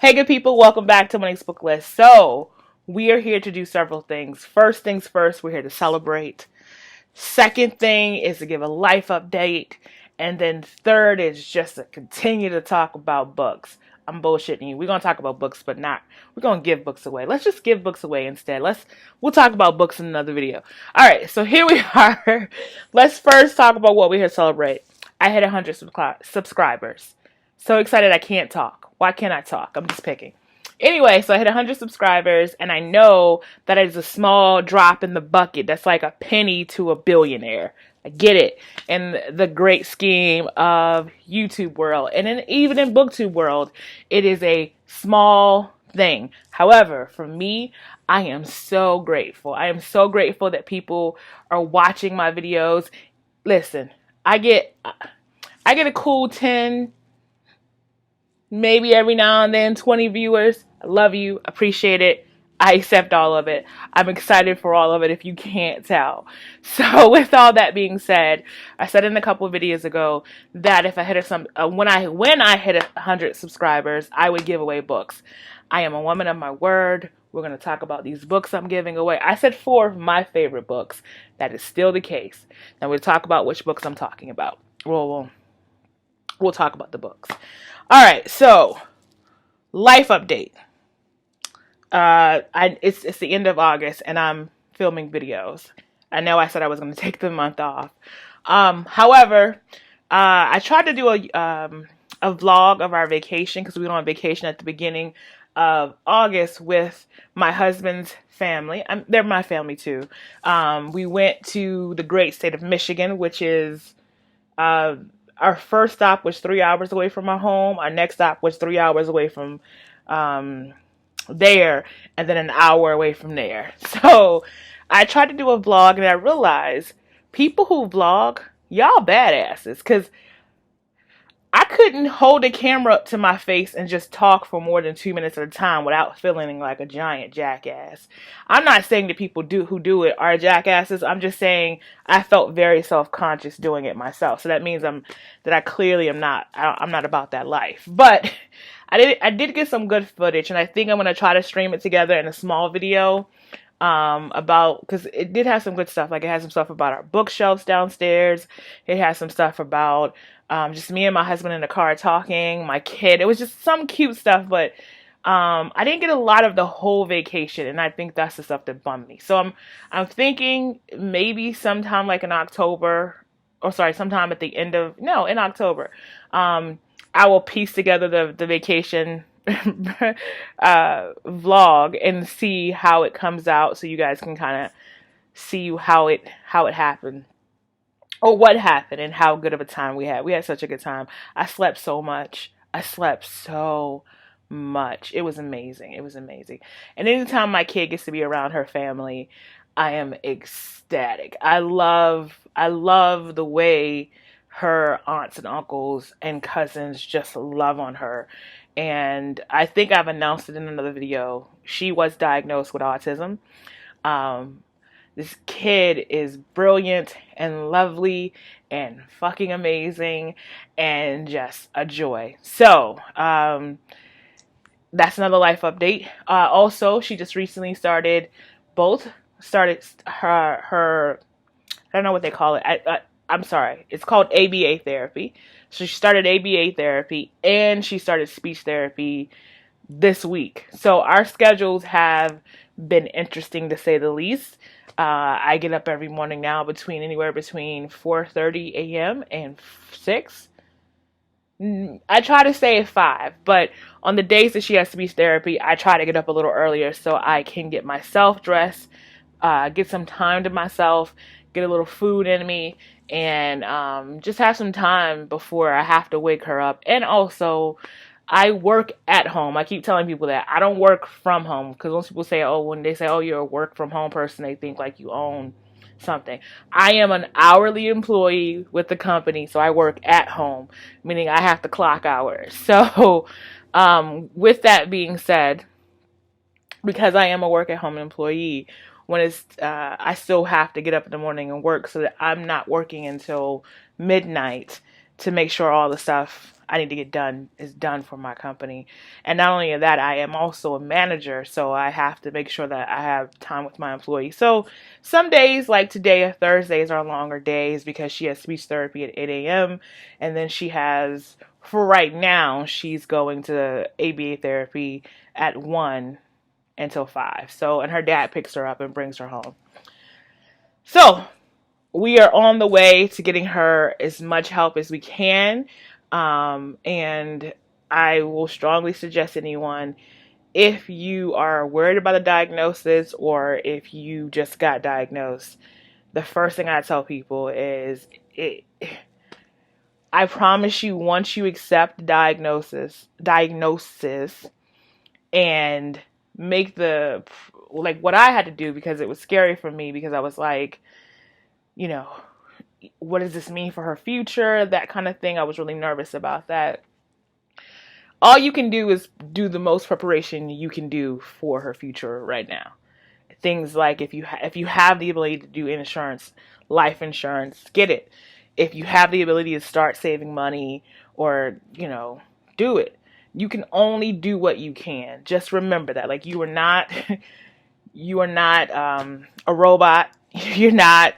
Hey, good people, welcome back to my next book list. So, we are here to do several things. First things first, we're here to celebrate. Second thing is to give a life update. And then third is just to continue to talk about books. I'm bullshitting you. We're going to talk about books, but not, we're going to give books away. Let's just give books away instead. We'll talk about books in another video. All right, so here we are. Let's first talk about what we're here to celebrate. I hit 100 subscribers. So excited I can't talk. Why can't I talk? I'm just picking. Anyway, so I hit 100 subscribers, and I know that is a small drop in the bucket. That's like a penny to a billionaire. I get it. In the great scheme of YouTube world, and even in Booktube world, it is a small thing. However, for me, I am so grateful. I am so grateful that people are watching my videos. Listen, I get a cool 10, maybe every now and then 20 viewers. I love you, appreciate it. I accept all of it. I'm excited for all of it if you can't tell. So with all that being said, I said in a couple of videos ago that if I hit when I hit 100 subscribers, I would give away books. I am a woman of my word. We're going to talk about these books I'm giving away. I said 4 of my favorite books. That is still the case. Now we'll talk about which books I'm talking about. We'll talk about the books. All right, so life update. It's the end of August, and I'm filming videos. I know I said I was going to take the month off. However, I tried to do a vlog of our vacation because we went on vacation at the beginning of August with my husband's family. They're my family too. We went to the great state of Michigan, which is our first stop was 3 hours away from our home. Our next stop was 3 hours away from there, and then an hour away from there. So I tried to do a vlog, and I realized people who vlog, y'all badasses, because I couldn't hold a camera up to my face and just talk for more than 2 minutes at a time without feeling like a giant jackass. I'm not saying that people who do it are jackasses. I'm just saying I felt very self-conscious doing it myself. So that means that I clearly am not. I'm not about that life. But I did get some good footage, and I think I'm gonna try to stream it together in a small video. Because it did have some good stuff. Like it has some stuff about our bookshelves downstairs. It has some stuff about just me and my husband in the car talking, my kid. It was just some cute stuff, but I didn't get a lot of the whole vacation, and I think that's the stuff that bummed me. So I'm thinking maybe sometime like in October, or sorry, sometime at the end of in October, I will piece together the vacation vlog and see how it comes out, so you guys can kind of see how it happened, or what happened, and how good of a time we had. We had such a good time. I slept so much. It was amazing. It was amazing. And anytime my kid gets to be around her family, I am ecstatic. I love the way her aunts and uncles and cousins just love on her. And I think I've announced it in another video. She was diagnosed with autism. This kid is brilliant and lovely and fucking amazing and just a joy. So, that's another life update. Also, she just recently started her I don't know what they call it. I'm sorry. It's called ABA therapy. So she started ABA therapy, and she started speech therapy this week. So our schedules have been interesting, to say the least. I get up every morning now anywhere between 4:30 a.m. and 6. I try to stay at 5, but on the days that she has speech therapy, I try to get up a little earlier so I can get myself dressed, get some time to myself, get a little food in me, and just have some time before I have to wake her up. And also, I work at home. I keep telling people that I don't work from home, because most people say, when they say, you're a work from home person, they think like you own something. I am an hourly employee with the company, so I work at home, meaning I have to clock hours. So, with that being said, because I am a work at home employee, when I still have to get up in the morning and work, so that I'm not working until midnight. to make sure all the stuff I need to get done is done for my company. And not only that, I am also a manager, so I have to make sure that I have time with my employees. So some days, like today or Thursdays, are longer days because she has speech therapy at 8 a.m. And then she has, for right now, she's going to ABA therapy at 1 until 5. So, and her dad picks her up and brings her home. So we are on the way to getting her as much help as we can. And I will strongly suggest anyone, if you are worried about a diagnosis or if you just got diagnosed, the first thing I tell people is, I promise you, once you accept diagnosis and make the, like what I had to do, because it was scary for me, because I was like, you know, what does this mean for her future? That kind of thing. I was really nervous about that. All you can do is do the most preparation you can do for her future right now. Things like if you have the ability to do insurance, life insurance, get it. If you have the ability to start saving money or, do it. You can only do what you can. Just remember that. Like, you are not a robot. You're not.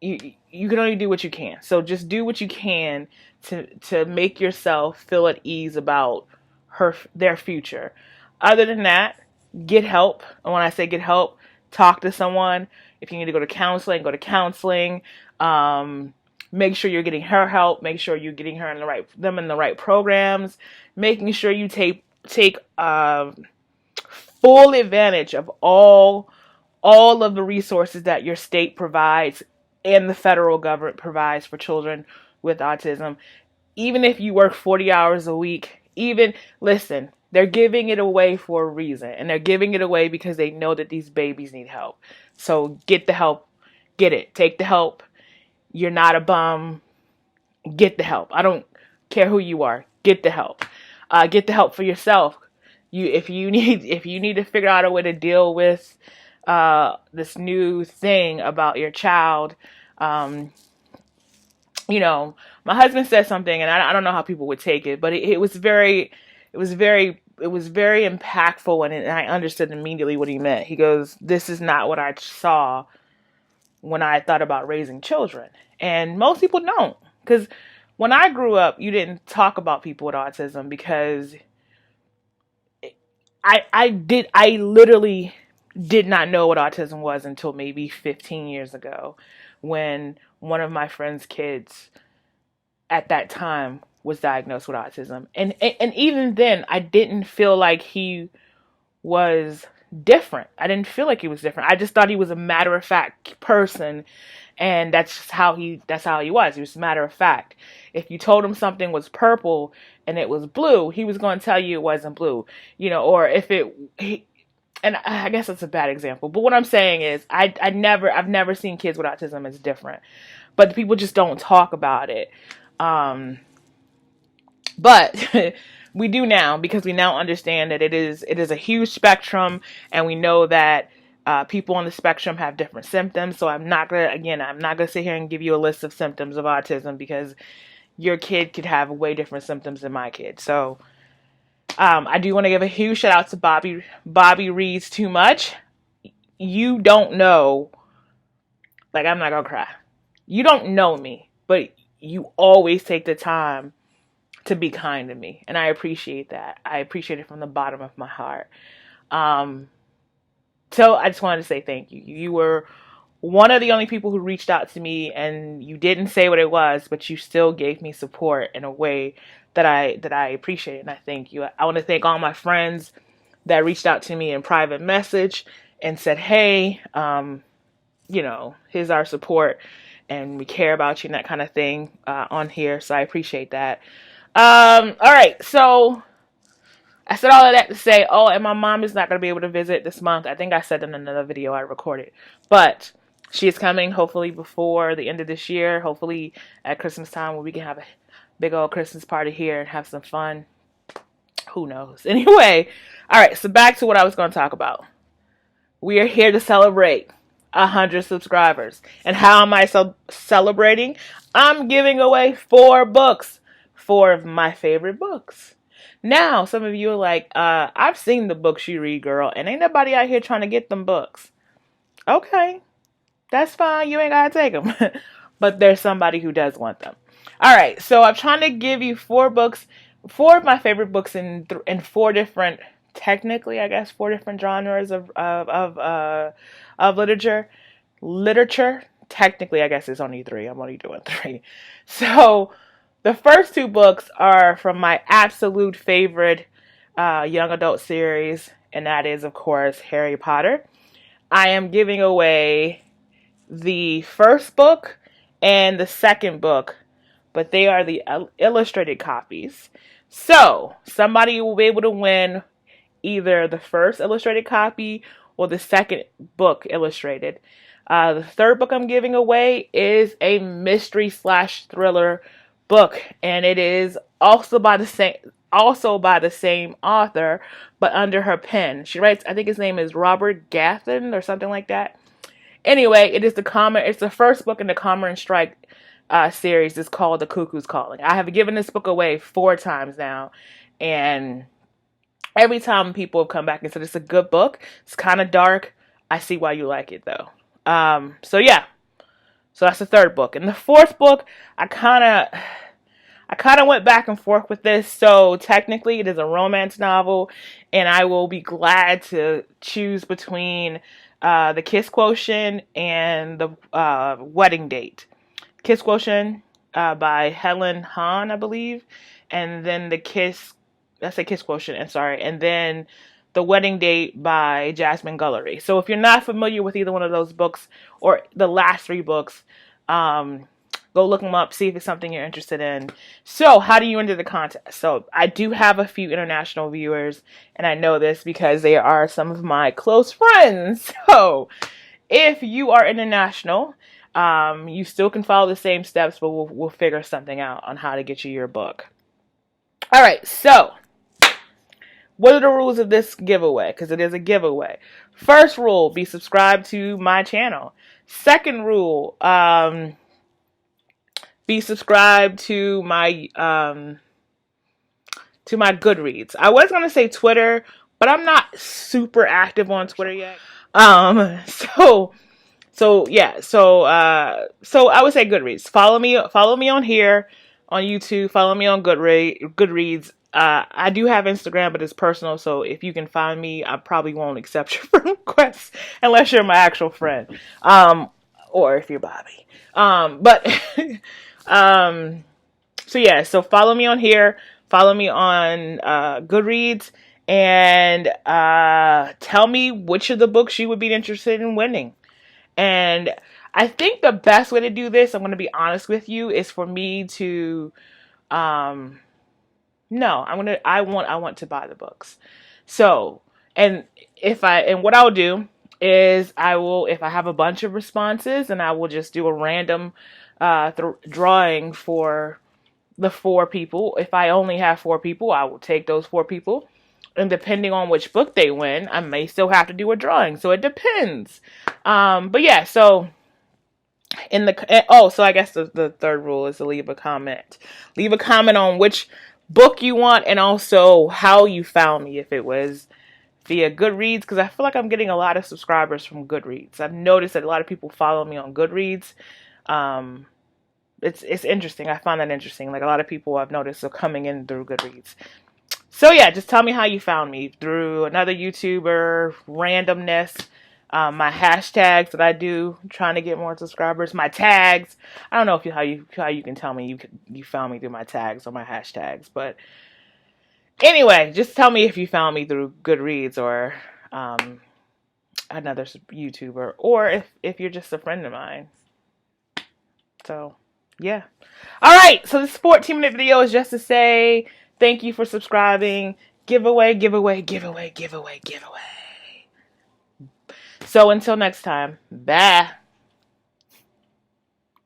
You can only do what you can. So just do what you can to make yourself feel at ease about their future. Other than that, get help. And when I say get help, talk to someone. If you need to go to counseling, go to counseling. Make sure you're getting her help. Make sure you're getting her in the right programs. Making sure you take full advantage of all of the resources that your state provides and the federal government provides for children with autism. Even if you work 40 hours a week, listen, they're giving it away for a reason. And they're giving it away because they know that these babies need help. So get the help. Get it. Take the help. You're not a bum. Get the help. I don't care who you are. Get the help. Get the help for yourself. If you need to figure out a way to deal with this new thing about your child, my husband said something, and I don't know how people would take it, but it was very impactful, and I understood immediately what he meant. He goes, "This is not what I saw when I thought about raising children," and most people don't, because when I grew up, you didn't talk about people with autism because I literally did not know what autism was until maybe 15 years ago, when one of my friend's kids at that time was diagnosed with autism. And even then, I didn't feel like he was different. I didn't feel like he was different. I just thought he was a matter-of-fact person, and that's how he was. He was matter of fact. If you told him something was purple and it was blue, he was going to tell you it wasn't blue. Or if and I guess that's a bad example, but what I'm saying is I've never seen kids with autism as different, but people just don't talk about it. But we do now, because we now understand that it is a huge spectrum, and we know that people on the spectrum have different symptoms. So I'm not gonna sit here and give you a list of symptoms of autism, because your kid could have way different symptoms than my kid. So I do want to give a huge shout out to Bobby. Bobby reads too much. You don't know. Like, I'm not gonna cry. You don't know me, but you always take the time to be kind to me, and I appreciate that. I appreciate it from the bottom of my heart. So I just wanted to say thank you. You were one of the only people who reached out to me, and you didn't say what it was, but you still gave me support in a way that I appreciate, and I thank you. I want to thank all my friends that reached out to me in private message and said, hey, here's our support, and we care about you, and that kind of thing on here. So I appreciate that. All right, so I said all of that to say, and my mom is not going to be able to visit this month. I think I said in another video I recorded, but she is coming hopefully before the end of this year, hopefully at Christmas time, where we can have a big old Christmas party here and have some fun. Who knows? Anyway, all right, so back to what I was going to talk about. We are here to celebrate. 100 subscribers. And how am I celebrating? I'm giving away 4 books, 4 of my favorite books. Now, some of you are like, I've seen the books you read, girl, and ain't nobody out here trying to get them books. Okay, that's fine. You ain't gotta take them. But there's somebody who does want them. All right, so I'm trying to give you 4 books, 4 of my favorite books in 4 different, technically, I guess, 4 different genres of literature. Technically, I guess it's only 3. I'm only doing 3. So the first 2 books are from my absolute favorite young adult series, and that is, of course, Harry Potter. I am giving away the first book and the second book, but they are the illustrated copies. So somebody will be able to win either the first illustrated copy or the second book illustrated. The third book I'm giving away is a mystery / thriller book, and it is also by the same author, but under her pen. She writes, I think his name is Robert Gaffin or something like that. Anyway, it's the first book in the Comma and Strike series. It's called The Cuckoo's Calling. I have given this book away 4 times now, and every time people have come back and said it's a good book. It's kind of dark. I see why you like it though. So yeah. So that's the third book. And the fourth book, I kind of went back and forth with this. So technically it is a romance novel, and I will be glad to choose between The Kiss Quotient and The Wedding Date. Kiss Quotient by Helen Hahn, I believe. And then Kiss Quotient, and then The Wedding Date by Jasmine Guillory. So if you're not familiar with either one of those books or the last 3 books, go look them up, see if it's something you're interested in. So how do you enter the contest? So I do have a few international viewers, and I know this because they are some of my close friends. So if you are international, you still can follow the same steps, but we'll figure something out on how to get you your book. All right, so what are the rules of this giveaway? Because it is a giveaway. First rule, be subscribed to my channel. Second rule, be subscribed to my Goodreads. I was gonna say Twitter, but I'm not super active on Twitter yet. So I would say Goodreads. Follow me on here on YouTube. Follow me on Goodreads. I do have Instagram, but it's personal, so if you can find me, I probably won't accept your friend requests unless you're my actual friend, or if you're Bobby. So follow me on here, follow me on Goodreads, and tell me which of the books you would be interested in winning. And I think the best way to do this, I'm going to be honest with you, is for me to I want to buy the books. So, what I'll do is if I have a bunch of responses, and I will just do a random drawing for the 4 people. If I only have 4 people, I will take those 4 people. And depending on which book they win, I may still have to do a drawing. So it depends. But yeah, so so I guess the third rule is to leave a comment. Leave a comment on which book you want, and also how you found me, if it was via Goodreads, because I feel like I'm getting a lot of subscribers from Goodreads. I've noticed that a lot of people follow me on Goodreads. It's interesting. I find that interesting. Like, a lot of people I've noticed are coming in through Goodreads. So yeah, just tell me how you found me, through another YouTuber, randomness, my hashtags that I do, trying to get more subscribers, my tags. I don't know how you can tell me you found me through my tags or my hashtags, but anyway, just tell me if you found me through Goodreads or another YouTuber, or if you're just a friend of mine. So yeah. All right, so this 14-minute video is just to say thank you for subscribing. Giveaway. So until next time, bye.